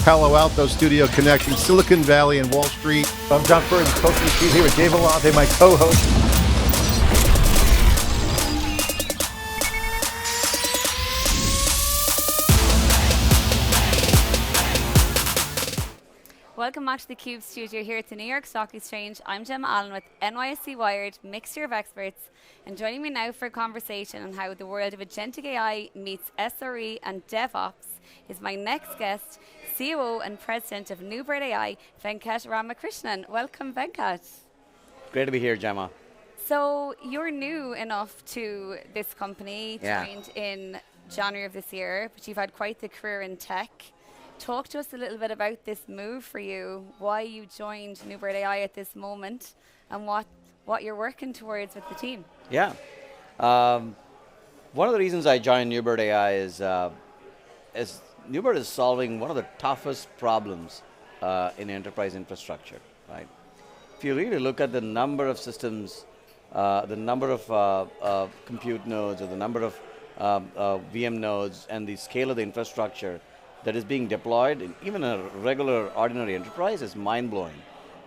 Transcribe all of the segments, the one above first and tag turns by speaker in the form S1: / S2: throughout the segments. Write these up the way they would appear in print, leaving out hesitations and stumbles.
S1: Palo Alto studio connecting Silicon Valley and Wall Street.
S2: I'm John Furrier, hosting theCUBE here with Dave Vellante, my co-host.
S3: Welcome back to theCUBE studio here at the New York Stock Exchange. I'm Gemma Allen with NYSE Wired, mixture of experts. And joining me now for a conversation on how the world of agentic AI meets SRE and DevOps is my next guest, COO and President of NeuBird AI, Venkat Ramakrishnan. Welcome, Venkat.
S4: Great to be here, Gemma.
S3: So you're new enough to this company,
S4: Yeah.
S3: joined in January of this year, but you've had quite the career in tech. Talk to us a little bit about this move for you, why you joined NeuBird AI at this moment, and what you're working towards with the team.
S4: Yeah. One of the reasons I joined NeuBird AI is NeuBird is solving one of the toughest problems in enterprise infrastructure, right? If you really look at the number of systems, the number of compute nodes, or the number of VM nodes, and the scale of the infrastructure that is being deployed in even a regular, ordinary enterprise is mind-blowing.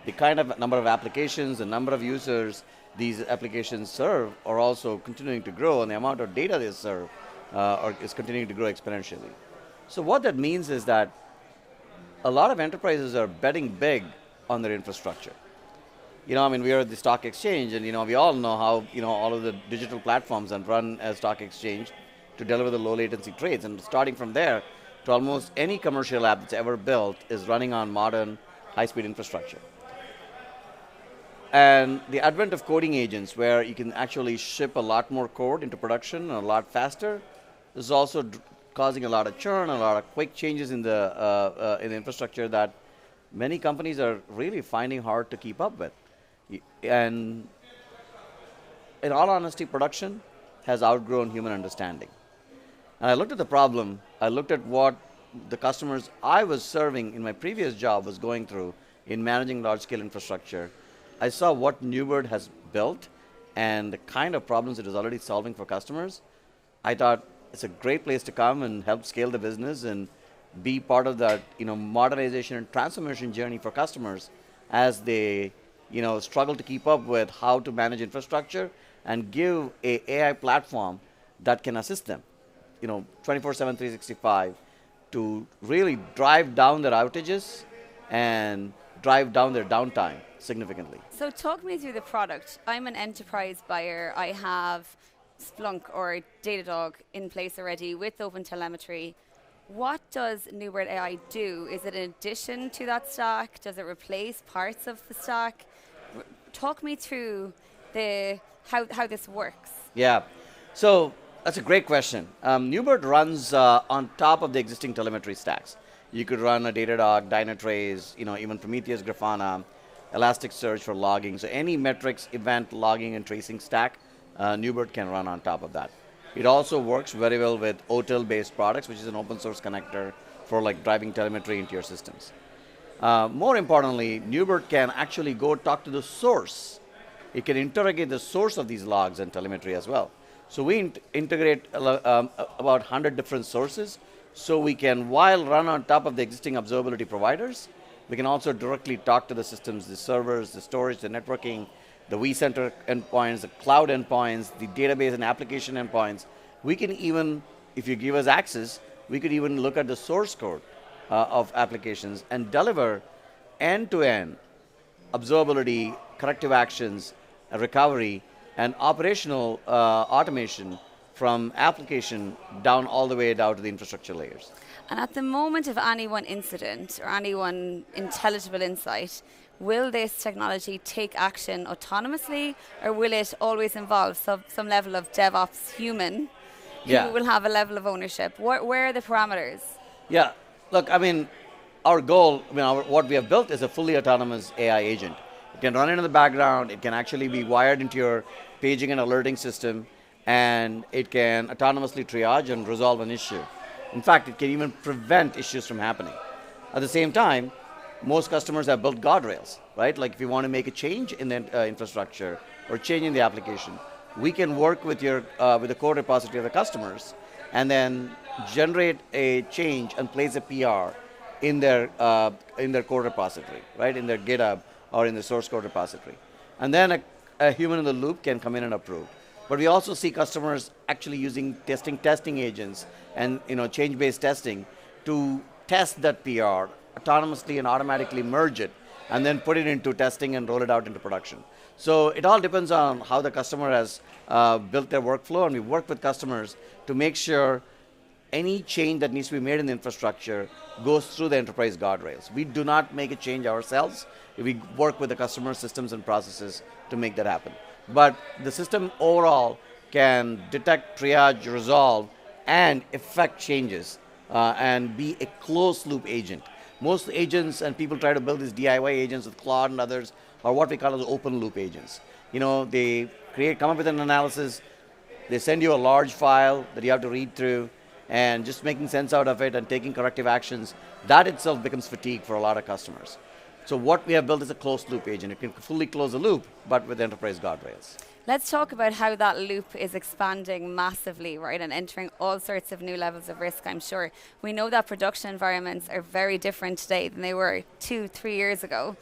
S4: The kind of number of applications, the number of users these applications serve are also continuing to grow, and the amount of data they serve is continuing to grow exponentially. So what that means is that a lot of enterprises are betting big on their infrastructure. You know, I mean, we are at the stock exchange, and we all know how all of the digital platforms that run as stock exchange to deliver the low latency trades, and starting from there, to almost any commercial app that's ever built is running on modern high-speed infrastructure. And the advent of coding agents, where you can actually ship a lot more code into production a lot faster, is also causing a lot of churn, a lot of quick changes in the infrastructure that many companies are really finding hard to keep up with. And in all honesty, production has outgrown human understanding. And I looked at the problem, I looked at what the customers I was serving in my previous job was going through in managing large-scale infrastructure. I saw what NeuBird has built and the kind of problems it is already solving for customers. I thought it's a great place to come and help scale the business and be part of that modernization and transformation journey for customers as they struggle to keep up with how to manage infrastructure and give an AI platform that can assist them 24/7, 365, to really drive down their outages and drive down their downtime significantly.
S3: So talk me through the product. I'm an enterprise buyer. I have Splunk or Datadog in place already with OpenTelemetry. What does NeuBird AI do? Is it in addition to that stack? Does it replace parts of the stack? Talk me through how this works.
S4: Yeah. So that's a great question. NeuBird runs on top of the existing telemetry stacks. You could run a Datadog, Dynatrace, even Prometheus, Grafana, Elasticsearch for logging. So any metrics, event, logging, and tracing stack, NeuBird can run on top of that. It also works very well with OTel-based products, which is an open source connector for driving telemetry into your systems. More importantly, NeuBird can actually go talk to the source. It can interrogate the source of these logs and telemetry as well. So we integrate about 100 different sources, so we can, while run on top of the existing observability providers, we can also directly talk to the systems, the servers, the storage, the networking, the vCenter endpoints, the cloud endpoints, the database and application endpoints. We can even, if you give us access, we could even look at the source code of applications and deliver end-to-end observability, corrective actions, recovery, and operational automation from application down all the way down to the infrastructure layers.
S3: And at the moment of any one incident or any one intelligible insight, will this technology take action autonomously, or will it always involve some level of DevOps human who will have a level of ownership? Where are the parameters? Yeah,
S4: look, I mean, our goal, what we have built is a fully autonomous AI agent. It can run in the background, it can actually be wired into your paging and alerting system, and it can autonomously triage and resolve an issue. In fact, it can even prevent issues from happening. At the same time, most customers have built guardrails, right? Like if you want to make a change in the infrastructure or change in the application, we can work with with the code repository of the customers and then generate a change and place a PR in their code repository, right? In their GitHub or in the source code repository. And then a human in the loop can come in and approve. But we also see customers actually using testing agents and change-based testing to test that PR autonomously and automatically merge it and then put it into testing and roll it out into production. So it all depends on how the customer has built their workflow, and we work with customers to make sure any change that needs to be made in the infrastructure goes through the enterprise guardrails. We do not make a change ourselves. We work with the customer systems and processes to make that happen. But the system overall can detect, triage, resolve, and effect changes and be a closed loop agent. Most agents and people try to build these DIY agents with Claude and others are what we call as open loop agents. They come up with an analysis, they send you a large file that you have to read through, and just making sense out of it and taking corrective actions, that itself becomes fatigue for a lot of customers. So what we have built is a closed loop agent. It can fully close the loop, but with enterprise guardrails.
S3: Let's talk about how that loop is expanding massively, right, and entering all sorts of new levels of risk, I'm sure. We know that production environments are very different today than they were 2-3 years ago.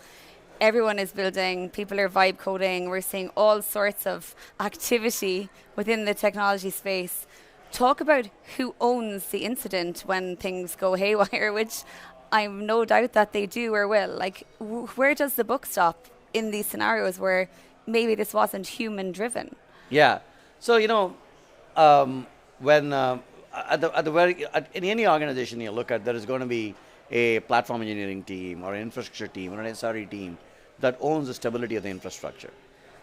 S3: Everyone is building, people are vibe coding, we're seeing all sorts of activity within the technology space. Talk about who owns the incident when things go haywire, which I'm no doubt that they do or will. Like, where does the buck stop in these scenarios where maybe this wasn't human driven?
S4: Yeah. So, when in any organization you look at, there is going to be a platform engineering team or an infrastructure team or an SRE team that owns the stability of the infrastructure.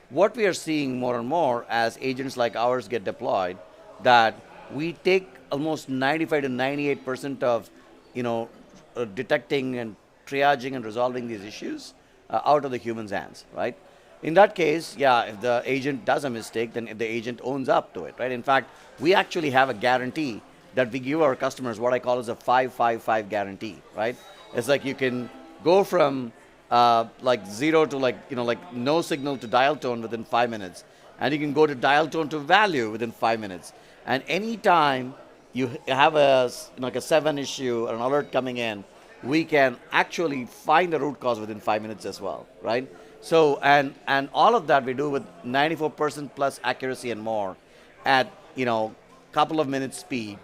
S4: What we are seeing more and more as agents like ours get deployed, that we take almost 95 to 98% of, detecting and triaging and resolving these issues out of the human's hands, right? In that case, if the agent does a mistake, then the agent owns up to it, right? In fact, we actually have a guarantee that we give our customers, what I call as a 5-5-5 guarantee, right? It's like you can go from zero to no signal to dial tone within 5 minutes, and you can go to dial tone to value within 5 minutes. And anytime you have a 7 issue or an alert coming in, we can actually find the root cause within 5 minutes as well, right? So, and all of that we do with 94% plus accuracy and more at, couple of minutes speed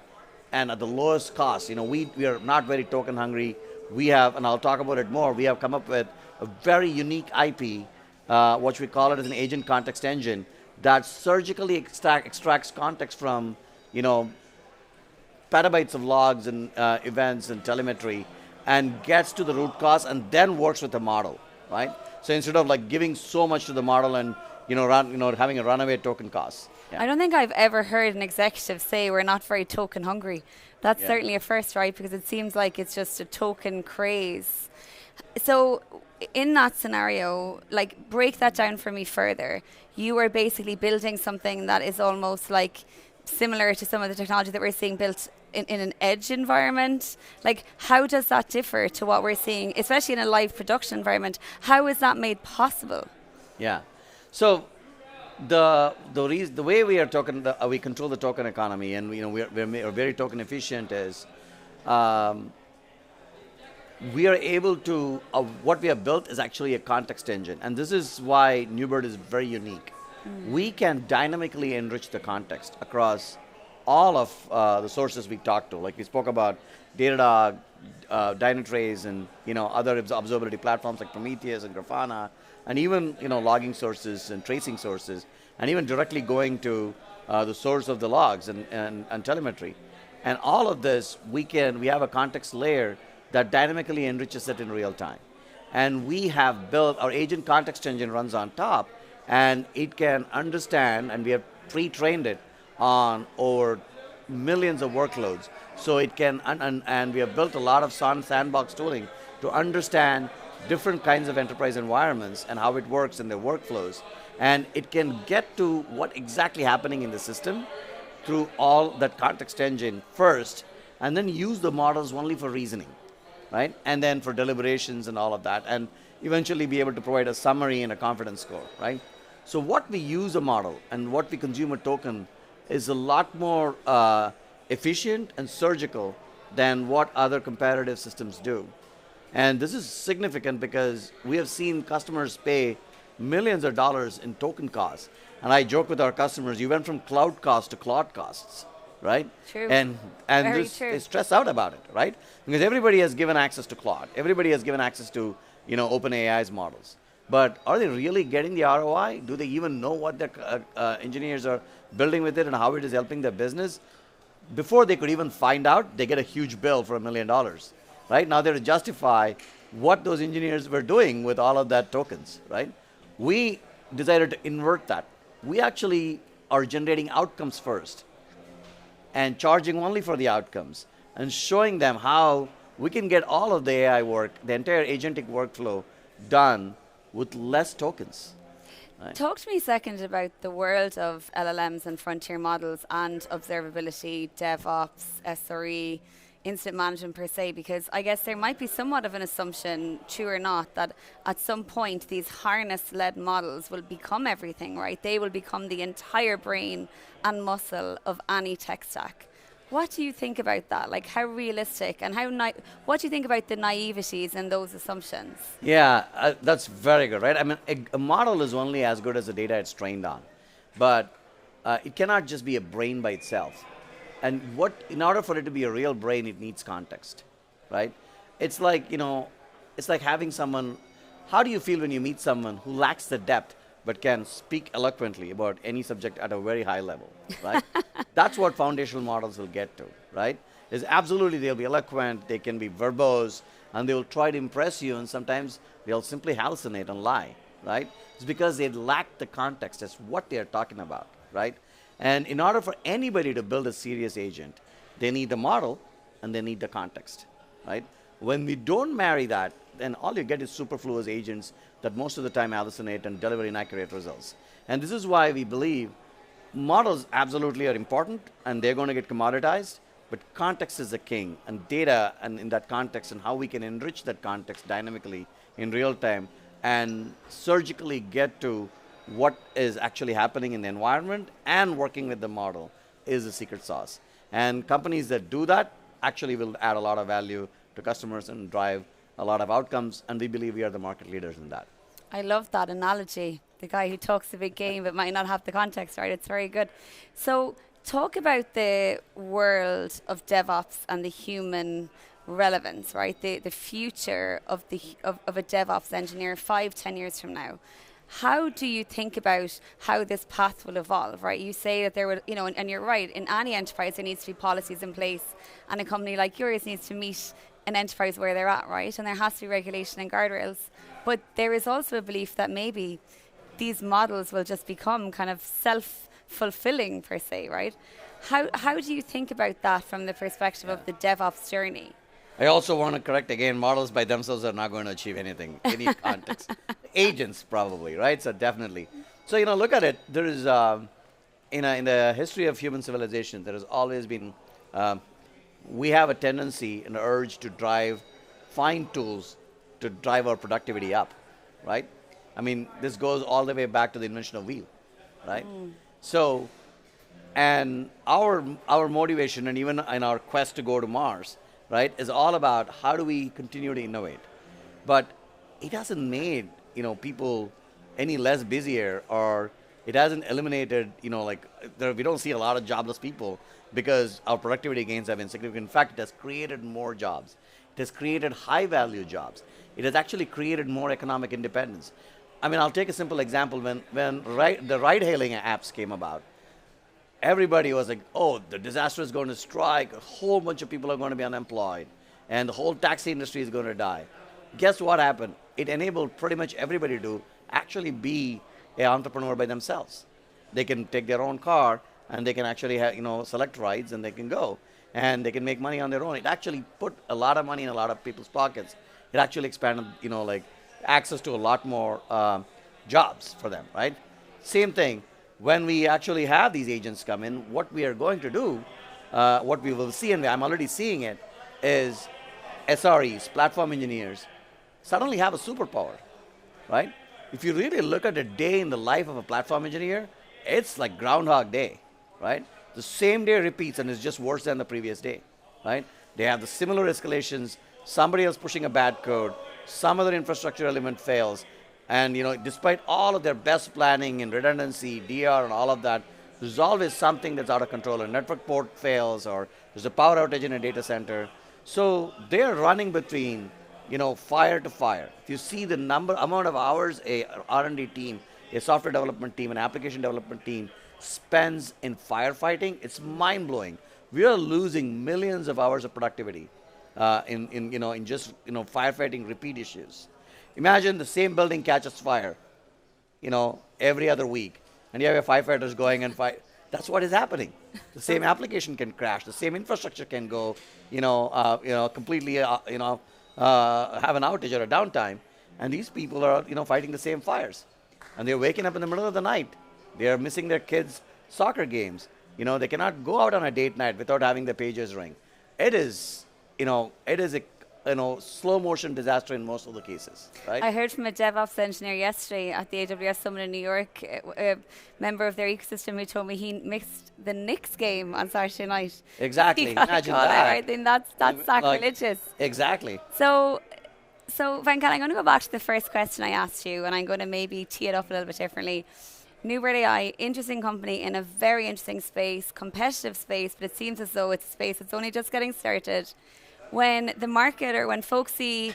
S4: and at the lowest cost. We are not very token hungry. We have, and I'll talk about it more, we have come up with a very unique IP, which we call it as an agent context engine, that surgically extracts context from, petabytes of logs and events and telemetry and gets to the root cause and then works with the model, right? So instead of giving so much to the model and having a runaway token cost. Yeah.
S3: I don't think I've ever heard an executive say we're not very token hungry. That's certainly a first, right? Because it seems like it's just a token craze. So in that scenario, break that down for me further. You are basically building something that is almost similar to some of the technology that we're seeing built in an edge environment. How does that differ to what we're seeing, especially in a live production environment? How is that made possible?
S4: Yeah. So the way we are we control the token economy, and we're very token efficient, is we are able to what we have built is actually a context engine, and this is why NeuBird is very unique. We can dynamically enrich the context across all of the sources we talked to. Like we spoke about Datadog, Dynatrace, and other observability platforms like Prometheus and Grafana, and even logging sources and tracing sources, and even directly going to the source of the logs and telemetry. And all of this, we have a context layer that dynamically enriches it in real time. And we have built, our agent context engine runs on top, and it can understand, and we have pre-trained it on over millions of workloads. So it can, and we have built a lot of sandbox tooling to understand different kinds of enterprise environments and how it works in their workflows. And it can get to what exactly happening in the system through all that context engine first, and then use the models only for reasoning, right? And then for deliberations and all of that, and eventually be able to provide a summary and a confidence score, right? So what we use a model and what we consume a token is a lot more efficient and surgical than what other comparative systems do. And this is significant because we have seen customers pay millions of dollars in token costs. And I joke with our customers, you went from cloud costs to cloud costs, right?
S3: True.
S4: And
S3: Very
S4: this,
S3: true.
S4: they stress out about it, right? Because everybody has given access to cloud. Everybody has given access to, OpenAI's models. But are they really getting the ROI? Do they even know what their engineers are building with it and how it is helping their business? Before they could even find out, they get a huge bill for $1 million, right? Now they have to justify what those engineers were doing with all of that tokens, right? We decided to invert that. We actually are generating outcomes first and charging only for the outcomes and showing them how we can get all of the AI work, the entire agentic workflow done with less tokens. Right?
S3: Talk to me a second about the world of LLMs and frontier models and observability, DevOps, SRE, incident management per se, because I guess there might be somewhat of an assumption, true or not, that at some point these harness-led models will become everything, right? They will become the entire brain and muscle of any tech stack. What do you think about that? Like, how realistic and what do you think about the naiveties in those assumptions?
S4: Yeah, that's very good, right? I mean, a model is only as good as the data it's trained on. But it cannot just be a brain by itself. And in order for it to be a real brain, it needs context, right? It's like, it's like having someone, how do you feel when you meet someone who lacks the depth but can speak eloquently about any subject at a very high level, right? That's what foundational models will get to, right? Is absolutely they'll be eloquent, they can be verbose, and they will try to impress you, and sometimes they'll simply hallucinate and lie, right? It's because they lack the context as what they're talking about, right? And in order for anybody to build a serious agent, they need the model and they need the context, right? When we don't marry that, then all you get is superfluous agents that most of the time hallucinate and deliver inaccurate results. And this is why we believe models absolutely are important and they're going to get commoditized, but context is the king, and data and in that context and how we can enrich that context dynamically in real time and surgically get to what is actually happening in the environment and working with the model is the secret sauce. And companies that do that actually will add a lot of value to customers and drive a lot of outcomes, and we believe we are the market leaders in that.
S3: I love that analogy. The guy who talks a big game but might not have the context, right? It's very good. So talk about the world of DevOps and the human relevance, right? The future of a DevOps engineer 5-10 years from now. How do you think about how this path will evolve, right? You say that there will, and you're right, in any enterprise there needs to be policies in place, and a company like yours needs to meet an enterprise where they're at, right? And there has to be regulation and guardrails. But there is also a belief that maybe these models will just become kind of self-fulfilling per se, right? How do you think about that from the perspective of the DevOps journey?
S4: I also want to correct again, models by themselves are not going to achieve anything, any context. Agents probably, right? So definitely. So, look at it. There is, in the history of human civilization, there has always been, we have a tendency, an urge to find tools to drive our productivity up, right? I mean, this goes all the way back to the invention of wheel, right? So, and our motivation and even in our quest to go to Mars, right, is all about how do we continue to innovate. But it hasn't made, people any less busier, or it hasn't eliminated, we don't see a lot of jobless people because our productivity gains have been significant. In fact, it has created more jobs. It has created high-value jobs. It has actually created more economic independence. I mean, I'll take a simple example. When the ride-hailing apps came about, everybody was like, oh, the disaster is going to strike, a whole bunch of people are going to be unemployed, and the whole taxi industry is going to die. Guess what happened? It enabled pretty much everybody to actually be an entrepreneur by themselves. They can take their own car, and they can actually select rides, and they can go, and they can make money on their own. It actually put a lot of money in a lot of people's pockets. It actually expanded, access to a lot more jobs for them, right? Same thing. When we actually have these agents come in, what we are going to do, what we will see, and I'm already seeing it, is SREs, platform engineers, suddenly have a superpower, right? If you really look at a day in the life of a platform engineer, it's like Groundhog Day, right? The same day repeats and is just worse than the previous day, right? They have the similar escalations, somebody else pushing a bad code, some other infrastructure element fails, and despite all of their best planning and redundancy, DR and all of that, there's always something that's out of control. A network port fails, or there's a power outage in a data center. So they're running between fire to fire. If you see the amount of hours a R&D team, a software development team, an application development team spends in firefighting, it's mind-blowing. We are losing millions of hours of productivity in just firefighting repeat issues. Imagine the same building catches fire, every other week, and you have your firefighters going and fight. That's what is happening. The same application can crash. The same infrastructure can go, completely, have an outage or a downtime, and these people are, fighting the same fires, and they're waking up in the middle of the night. They are missing their kids' soccer games. They cannot go out on a date night without having the pagers ring. It is a slow motion disaster in most of the cases, right?
S3: I heard from a DevOps engineer yesterday at the AWS Summit in New York, a member of their ecosystem, who told me he missed the Knicks game on Saturday night.
S4: Exactly. Imagine that.
S3: Right? Then that's sacrilegious.
S4: Exactly.
S3: So Venkat, I'm going to go back to the first question I asked you, and I'm going to maybe tee it up a little bit differently. NeuBird AI, interesting company in a very interesting space, competitive space, but it seems as though it's a space that's only just getting started. When the market, or when folks see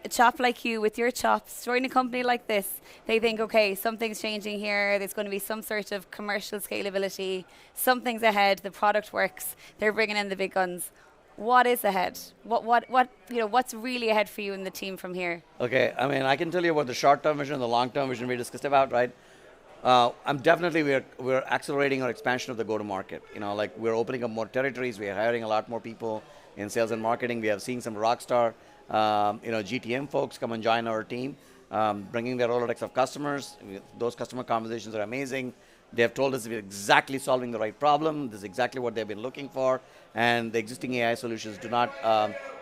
S3: a chap like you with your chops join a company like this, they think, okay, something's changing here. There's going to be some sort of commercial scalability. Something's ahead. The product works. They're bringing in the big guns. What is ahead? What's really ahead for you and the team from here?
S4: Okay, I mean, I can tell you about the short-term vision and the long-term vision we discussed about, right? We're accelerating our expansion of the go-to-market. We're opening up more territories. We are hiring a lot more people in sales and marketing. We have seen some rockstar, GTM folks come and join our team, bringing their Rolodex of customers. Those customer conversations are amazing. They have told us we're exactly solving the right problem. This is exactly what they've been looking for, and the existing AI solutions do not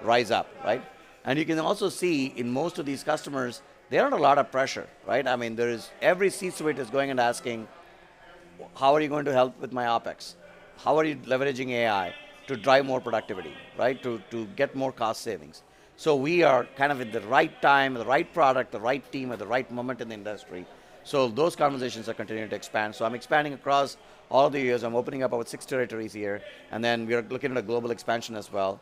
S4: rise up, right? And you can also see in most of these customers, they're under a lot of pressure, right? I mean, every C-suite is going and asking, how are you going to help with my OpEx? How are you leveraging AI to drive more productivity, right? To get more cost savings. So we are kind of at the right time, the right product, the right team, at the right moment in the industry. So those conversations are continuing to expand. So I'm expanding across all the years. I'm opening up about 6 territories here, and then we're looking at a global expansion as well.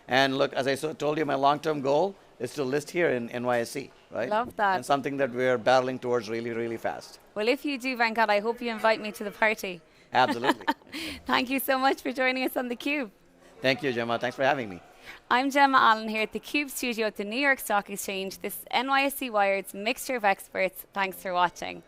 S4: And look, as I told you, my long-term goal is to list here in NYSE, right?
S3: Love that.
S4: And something that we're battling towards really, really fast.
S3: Well, if you do, Venkat, I hope you invite me to the party.
S4: Absolutely.
S3: Thank you so much for joining us on theCUBE.
S4: Thank you, Gemma. Thanks for having me.
S3: I'm Gemma Allen here at the CUBE studio at the New York Stock Exchange. This is NYSE Wired's mixture of experts. Thanks for watching.